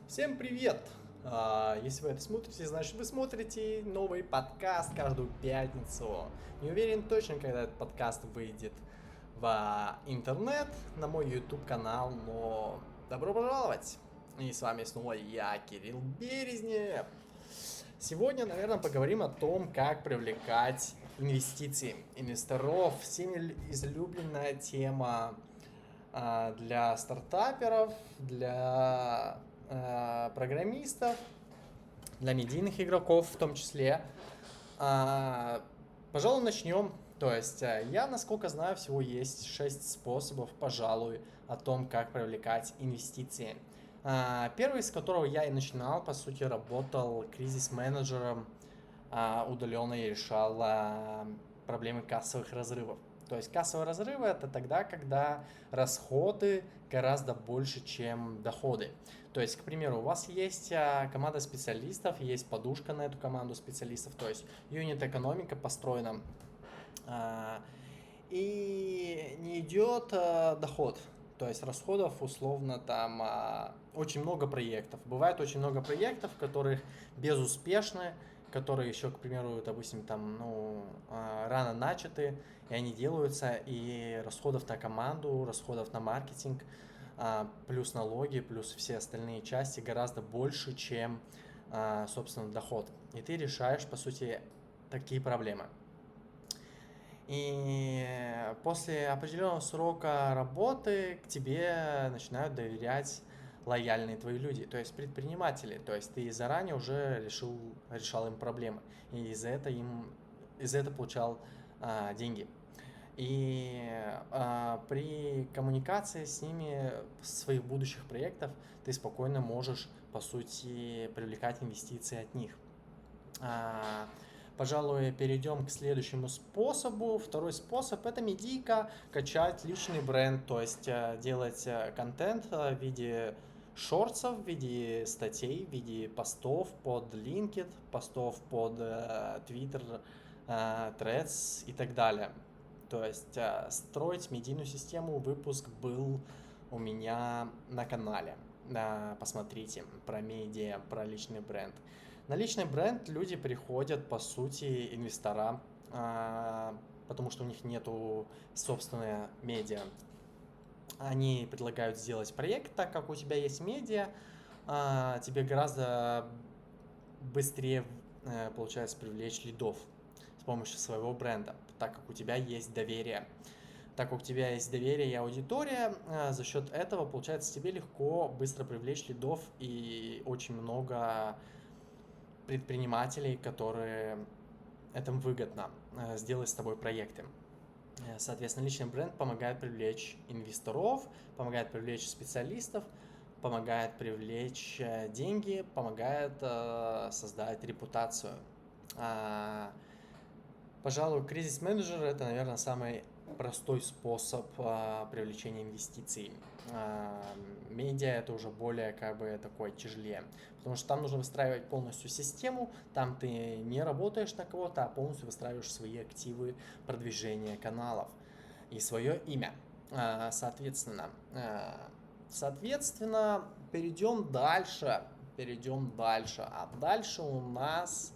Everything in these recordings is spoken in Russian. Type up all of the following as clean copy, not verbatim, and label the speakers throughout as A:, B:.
A: Всем привет! Если вы это смотрите, значит вы смотрите новый подкаст каждую пятницу. Не уверен точно, когда этот подкаст выйдет в интернет, на мой YouTube канал, но добро пожаловать! И с вами снова я, Кирилл Березнев. Сегодня, наверное, поговорим о том, как привлекать инвестиции инвесторов. Всеми излюбленная тема для стартаперов, для программистов, для медийных игроков в том числе. Пожалуй, начнем. То есть, я, насколько знаю, всего есть 6 способов, пожалуй, о том, как привлекать инвестиции. Первый, с которого я и начинал, по сути, работал кризис-менеджером удаленно и решал проблемы кассовых разрывов. То есть кассовые разрывы это тогда, когда расходы гораздо больше, чем доходы. То есть, к примеру, у вас есть команда специалистов, есть подушка на эту команду специалистов, то есть юнит-экономика построена, и не идет доход. То есть расходов условно там очень много проектов. Бывает очень много проектов, которых безуспешны, которые еще, к примеру, допустим, там, рано начаты, и они делаются, и расходов на команду, расходов на маркетинг, плюс налоги, плюс все остальные части гораздо больше, чем, собственно, доход. И ты решаешь, по сути, такие проблемы. И после определенного срока работы к тебе начинают доверять лояльные твои люди, то есть предприниматели. То есть ты заранее уже решал им проблемы, и из-за этого получал деньги. И при коммуникации с ними своих будущих проектов ты спокойно можешь, по сути, привлекать инвестиции от них. Пожалуй, перейдем к следующему способу. Второй способ – это медийка, качать личный бренд, то есть делать контент в виде шортсов, в виде статей, в виде постов под LinkedIn, постов под Twitter, Threads и так далее. То есть строить медийную систему, выпуск был у меня на канале. Посмотрите про медиа, про личный бренд. На личный бренд люди приходят, по сути, инвестора, потому что у них нету собственной медиа. Они предлагают сделать проект, так как у тебя есть медиа, тебе гораздо быстрее получается привлечь лидов с помощью своего бренда, так как у тебя есть доверие. Так как у тебя есть доверие и аудитория, за счет этого, получается, тебе легко быстро привлечь лидов и очень много предпринимателей, которые этому выгодно сделать с тобой проекты. Соответственно, личный бренд помогает привлечь инвесторов, помогает привлечь специалистов, помогает привлечь деньги, помогает создать репутацию. Пожалуй, кризис-менеджер – это, наверное, самый простой способ привлечения инвестиций. Медиа – это уже более такой тяжелее, потому что там нужно выстраивать полностью систему, там ты не работаешь на кого-то, а полностью выстраиваешь свои активы продвижения каналов и свое имя. Соответственно, перейдем дальше. А дальше у нас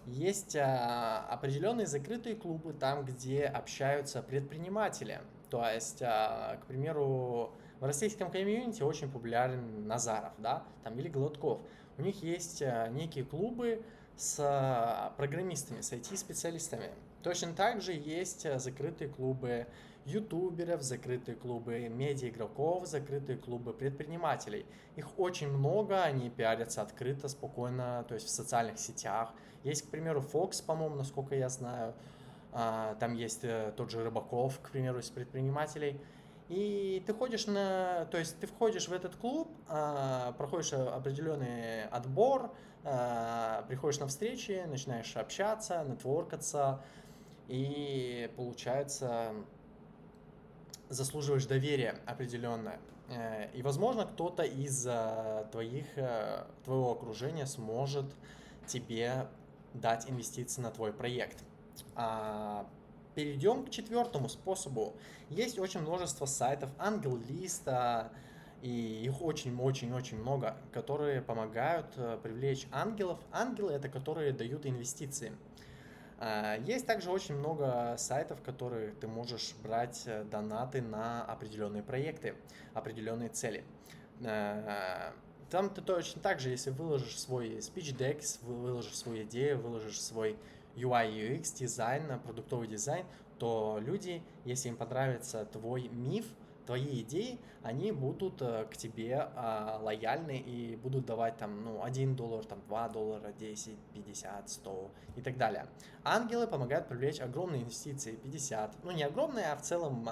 A: есть определенные закрытые клубы, там, где общаются предприниматели. То есть, к примеру, в российском комьюнити очень популярен Назаров, да, там, или Гладков. У них есть некие клубы с программистами, с IT-специалистами. Точно так же есть закрытые клубы ютуберов, закрытые клубы медиа-игроков, закрытые клубы предпринимателей. Их очень много, они пиарятся открыто, спокойно, то есть в социальных сетях. Есть, к примеру, Fox, по-моему, насколько я знаю. Там есть тот же Рыбаков, к примеру, из предпринимателей. И ты входишь в этот клуб, проходишь определенный отбор, приходишь на встречи, начинаешь общаться, нетворкаться, и получается заслуживаешь доверия определенное. И, возможно, кто-то из твоего окружения сможет тебе дать инвестиции на твой проект. Перейдем к четвертому способу. Есть очень множество сайтов, AngelList И их очень-очень-очень много, которые помогают привлечь ангелов. Ангелы — это которые дают инвестиции. Есть также очень много сайтов, которые ты можешь брать донаты на определенные проекты, определенные цели. Там ты точно так же, если выложишь свой speech deck, выложишь свою идею, выложишь свой UI, UX, дизайн, продуктовый дизайн, то люди, если им понравится твой миф, твои идеи, они будут к тебе лояльны и будут давать там, ну, $1, там, $2, 10, 50, 100 и так далее. Ангелы помогают привлечь огромные инвестиции, 50, ну не огромные, а в целом,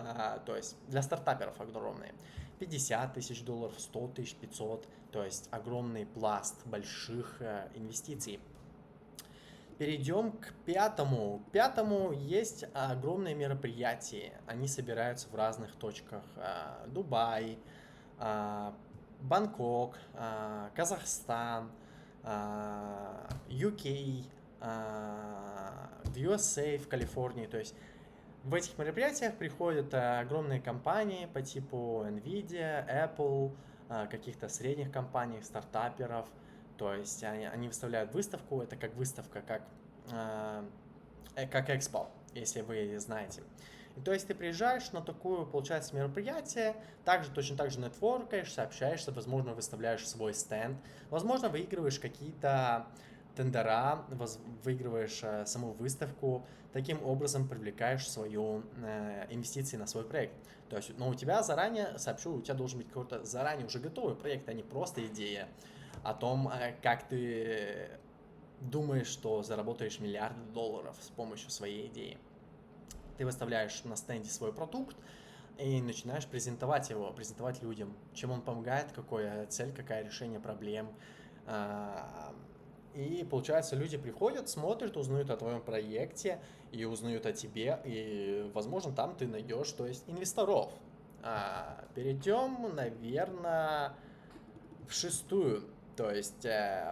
A: то есть для стартаперов огромные. $50 000, 100 000, 500, то есть огромный пласт больших инвестиций. Перейдем к пятому. К пятому есть огромные мероприятия. Они собираются в разных точках. Дубай, Бангкок, Казахстан, UK, в USA, в Калифорнии. То есть в этих мероприятиях приходят огромные компании по типу Nvidia, Apple, каких-то средних компаний, стартаперов. То есть они выставляют выставку, это как выставка, как Expo, если вы знаете. И то есть ты приезжаешь на такое, получается, мероприятие, также точно так же нетворкаешь, общаешься, возможно, выставляешь свой стенд, возможно, выигрываешь какие-то тендера, выигрываешь саму выставку, таким образом привлекаешь свою инвестиции на свой проект. То есть, но у тебя заранее, сообщу, у тебя должен быть какой-то заранее уже готовый проект, а не просто идея о том, как ты думаешь, что заработаешь миллиарды долларов с помощью своей идеи. Ты выставляешь на стенде свой продукт и начинаешь презентовать его, презентовать людям, чем он помогает, какая цель, какое решение проблем. И получается, люди приходят, смотрят, узнают о твоем проекте и узнают о тебе, и, возможно, там ты найдешь, то есть, инвесторов. Перейдем, наверное, в шестую. То есть,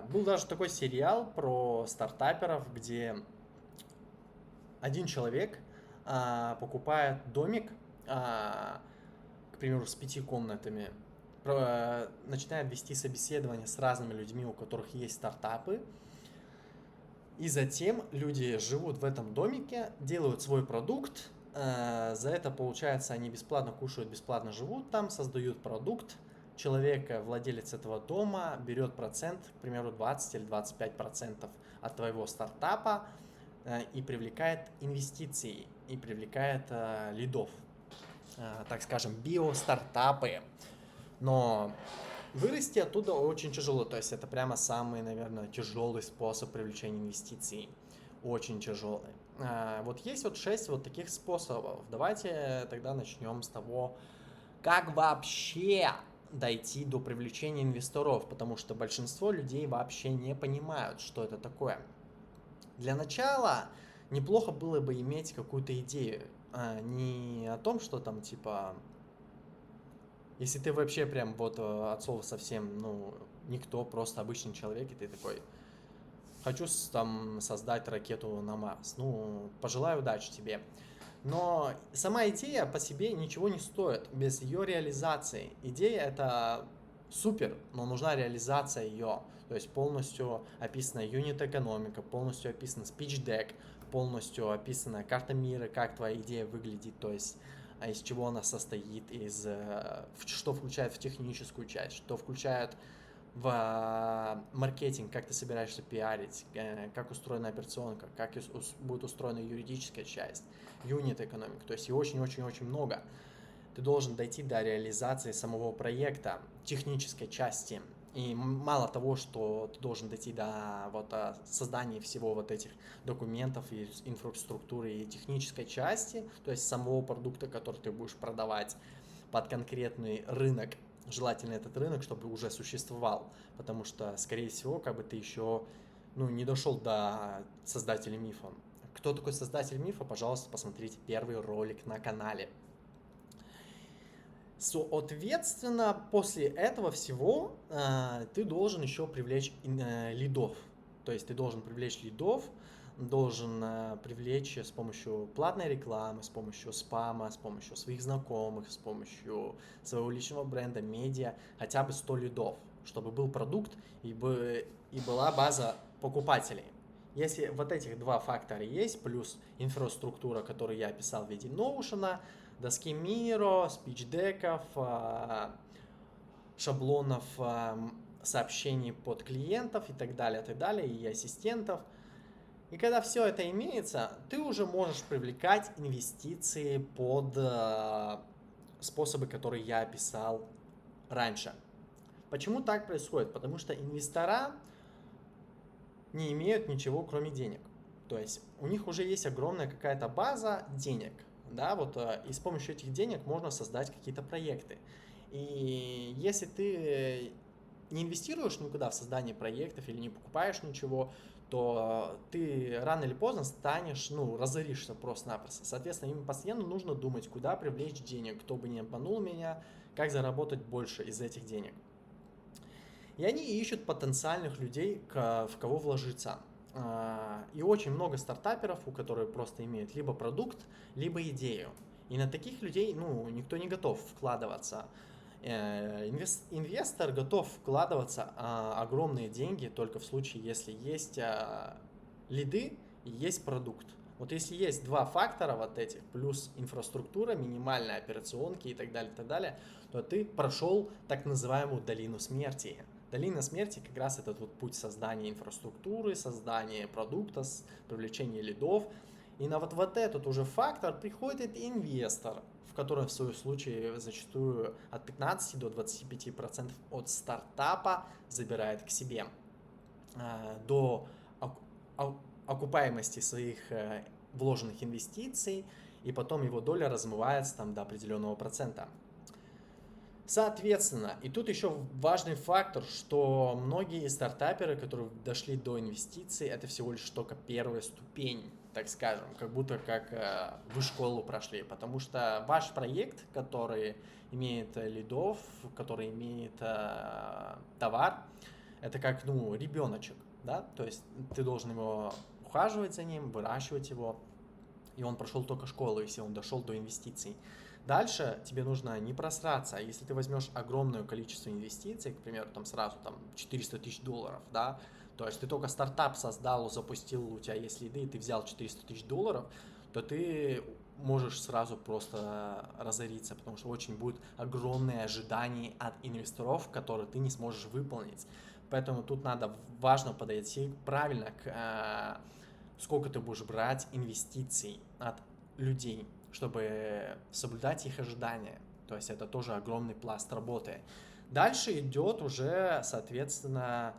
A: был даже такой сериал про стартаперов, где один человек покупает домик, к примеру, с 5 комнатами, начинает вести собеседование с разными людьми, у которых есть стартапы, и затем люди живут в этом домике, делают свой продукт, за это, получается, они бесплатно кушают, бесплатно живут там, создают продукт, человек, владелец этого дома, берет процент, к примеру, 20 или 25% от твоего стартапа, и привлекает инвестиции, и привлекает лидов, так скажем, биостартапы. Но вырасти оттуда очень тяжело, то есть это прямо самый, наверное, тяжелый способ привлечения инвестиций, очень тяжелый. Вот есть вот 6 вот таких способов. Давайте тогда начнем с того, как вообще дойти до привлечения инвесторов, потому что большинство людей вообще не понимают, что это такое. Для начала неплохо было бы иметь какую-то идею, не о том, что там типа, если ты вообще прям вот от слова совсем, ну, никто, просто обычный человек, и ты такой, хочу там создать ракету на Марс, ну, пожелаю удачи тебе. Но сама идея по себе ничего не стоит без ее реализации. Идея это супер, но нужна реализация ее. То есть полностью описана юнит-экономика, полностью описан speech deck, полностью описана карта мира, как твоя идея выглядит, то есть из чего она состоит, что включает в техническую часть, что включает в маркетинг, как ты собираешься пиарить, как устроена операционка, как будет устроена юридическая часть, юнит-экономика, то есть и очень-очень-очень много. Ты должен дойти до реализации самого проекта, технической части. И мало того, что ты должен дойти до вот создания всего вот этих документов и инфраструктуры и технической части, то есть самого продукта, который ты будешь продавать под конкретный рынок. Желательно этот рынок, чтобы уже существовал, потому что, скорее всего, как бы ты еще не дошел до создателя мифа. Кто такой создатель мифа? Пожалуйста, посмотрите первый ролик на канале. Соответственно, после этого всего ты должен еще привлечь лидов. То есть ты должен привлечь лидов, должен привлечь с помощью платной рекламы, с помощью спама, с помощью своих знакомых, с помощью своего личного бренда, медиа, хотя бы 100 лидов, чтобы был продукт и была база покупателей. Если вот этих два фактора есть, плюс инфраструктура, которую я описал в виде Notion, доски Miro, спичдеков, шаблонов сообщений под клиентов и так далее, и ассистентов. И когда все это имеется, ты уже можешь привлекать инвестиции под способы, которые я описал раньше. Почему так происходит? Потому что инвестора не имеют ничего, кроме денег. То есть у них уже есть огромная какая-то база денег, да, вот, и с помощью этих денег можно создать какие-то проекты. И если ты не инвестируешь никуда в создание проектов или не покупаешь ничего, то ты рано или поздно станешь, разоришься просто-напросто. Соответственно, им постоянно нужно думать, куда привлечь денег, кто бы не обманул меня, как заработать больше из этих денег. И они ищут потенциальных людей, в кого вложиться. И очень много стартаперов, у которых просто имеют либо продукт, либо идею. И на таких людей, никто не готов вкладываться. Инвестор готов вкладываться огромные деньги только в случае, если есть лиды и есть продукт. Вот если есть два фактора вот этих, плюс инфраструктура, минимальные операционки и так далее, то ты прошел так называемую долину смерти. Долина смерти как раз этот вот путь создания инфраструктуры, создания продукта, привлечения лидов. И на вот этот уже фактор приходит инвестор, в который в своем случае зачастую от 15 до 25% от стартапа забирает к себе до окупаемости своих вложенных инвестиций, и потом его доля размывается там до определенного процента. Соответственно, и тут еще важный фактор, что многие стартаперы, которые дошли до инвестиций, это всего лишь только первая ступень, так скажем, как будто вы школу прошли, потому что ваш проект, который имеет лидов, который имеет товар, это как, ребеночек, да, то есть ты должен его ухаживать за ним, выращивать его, и он прошел только школу, если он дошел до инвестиций. Дальше тебе нужно не просраться. Если ты возьмешь огромное количество инвестиций, к примеру, сразу $400 тысяч, да, то есть ты только стартап создал, запустил, у тебя есть лиды, и ты взял $400 тысяч, то ты можешь сразу просто разориться, потому что очень будет огромное ожидание от инвесторов, которые ты не сможешь выполнить. Поэтому тут важно подойти правильно к сколько ты будешь брать инвестиций от людей, чтобы соблюдать их ожидания. То есть это тоже огромный пласт работы. Дальше идет уже, соответственно,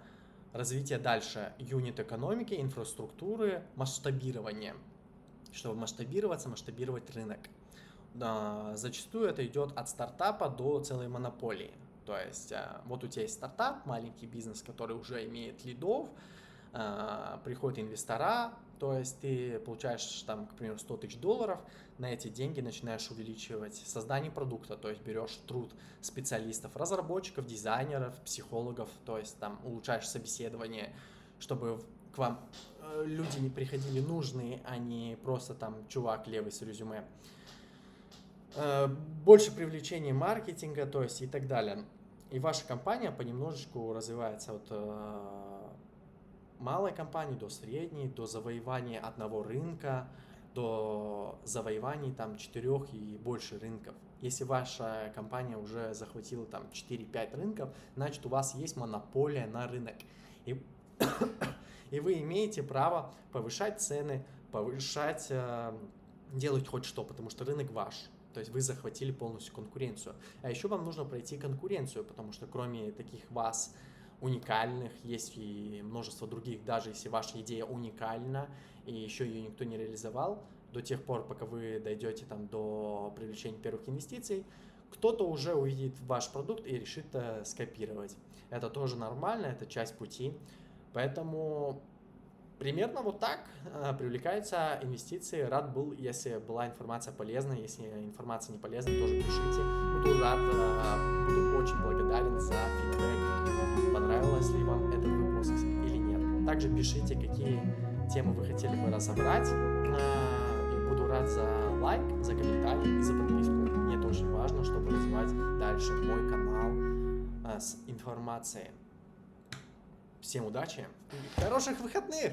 A: развитие дальше юнит-экономики, инфраструктуры, масштабирование. Чтобы масштабировать рынок. Зачастую это идет от стартапа до целой монополии. То есть вот у тебя есть стартап, маленький бизнес, который уже имеет лидов, приходят инвестора, то есть ты получаешь к примеру, $100 тысяч, на эти деньги начинаешь увеличивать создание продукта, то есть берешь труд специалистов, разработчиков, дизайнеров, психологов, то есть улучшаешь собеседование, чтобы к вам люди не приходили нужные, а не просто чувак левый с резюме. Больше привлечения маркетинга, то есть и так далее. И ваша компания понемножечку развивается от малой компании до средней, до завоевания одного рынка, до завоеваний 4 и больше рынков. Если ваша компания уже захватила 4-5 рынков, значит у вас есть монополия на рынок. И вы имеете право повышать цены, делать хоть что, потому что рынок ваш. То есть вы захватили полностью конкуренцию. А еще вам нужно пройти конкуренцию, потому что кроме таких вас уникальных, есть и множество других, даже если ваша идея уникальна, и еще ее никто не реализовал, до тех пор, пока вы дойдете до привлечения первых инвестиций, кто-то уже увидит ваш продукт и решит скопировать. Это тоже нормально, это часть пути. Поэтому примерно вот так привлекаются инвестиции. Рад был, если была информация полезная. Если информация не полезна, тоже пишите. Буду рад, буду очень благодарен за фидбэк. Понравилось ли вам этот выпуск или нет. Также пишите, какие темы вы хотели бы разобрать. И буду рад за лайк, за комментарий и за подписку. Мне это очень важно, чтобы развивать дальше мой канал с информацией. Всем удачи и хороших выходных!